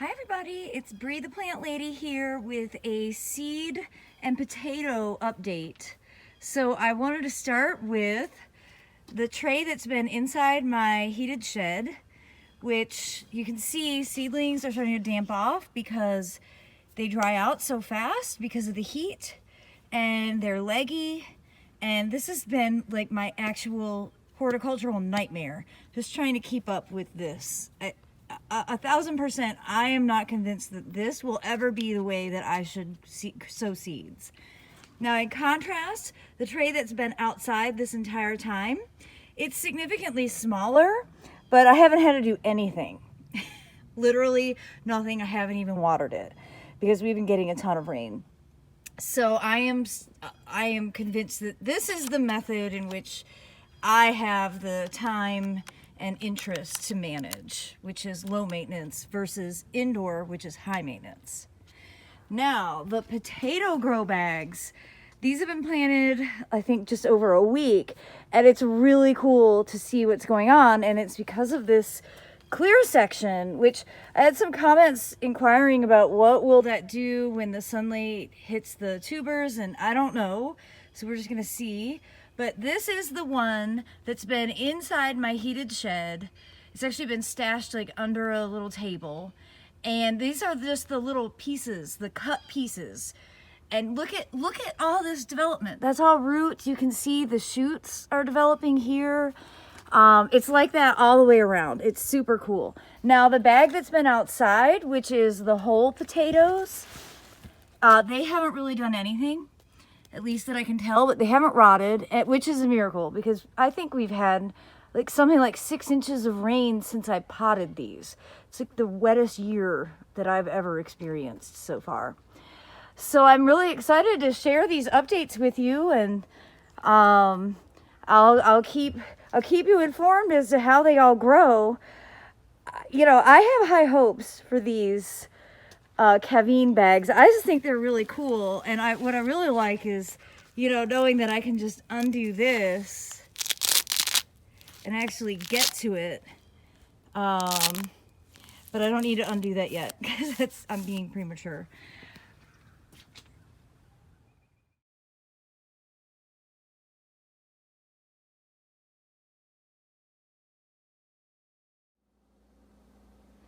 Hi everybody, it's Bree the Plant Lady here with a seed and potato update. So I wanted to start with the tray that's been inside my heated shed, which you can see seedlings are starting to damp off because they dry out so fast because of the heat and they're leggy. And this has been like my actual horticultural nightmare, just trying to keep up with this. 1,000%, I am not convinced that this will ever be the way that I should sow seeds. Now, in contrast, the tray that's been outside this entire time, it's significantly smaller, but I haven't had to do anything. Literally nothing. I haven't even watered it because we've been getting a ton of rain. So I am convinced that this is the method in which I have the time and interest to manage, which is low maintenance, versus indoor, which is high maintenance. Now, the potato grow bags, these have been planted, I think, just over a week, and it's really cool to see what's going on, and it's because of this clear section, which I had some comments inquiring about what will that do when the sunlight hits the tubers, and I don't know, so we're just gonna see. But this is the one that's been inside my heated shed. It's actually been stashed like under a little table. And these are just the little pieces, the cut pieces. And look at all this development. That's all roots. You can see the shoots are developing here. It's like that all the way around. It's super cool. Now the bag that's been outside, which is the whole potatoes, they haven't really done anything, at least that I can tell, but they haven't rotted, which is a miracle because I think we've had like something like 6 inches of rain since I potted these. It's like the wettest year that I've ever experienced so far. So I'm really excited to share these updates with you, and I'll keep you informed as to how they all grow. You know, I have high hopes for these Caveen bags. I just think they're really cool, and what I really like is, you know, knowing that I can just undo this and actually get to it. But I don't need to undo that yet because I'm being premature.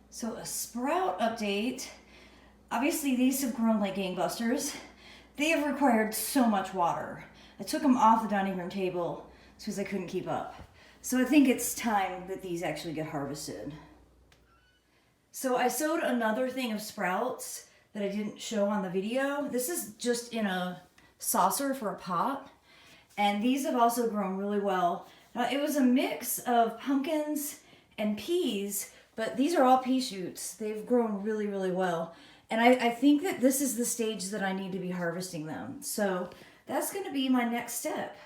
So a sprout update. Obviously these have grown like gangbusters. They have required so much water. I took them off the dining room table because I couldn't keep up. So I think it's time that these actually get harvested. So I sowed another thing of sprouts that I didn't show on the video. This is just in a saucer for a pot. And these have also grown really well. Now, it was a mix of pumpkins and peas, but these are all pea shoots. They've grown really, really well. And I think that this is the stage that I need to be harvesting them. So that's going to be my next step.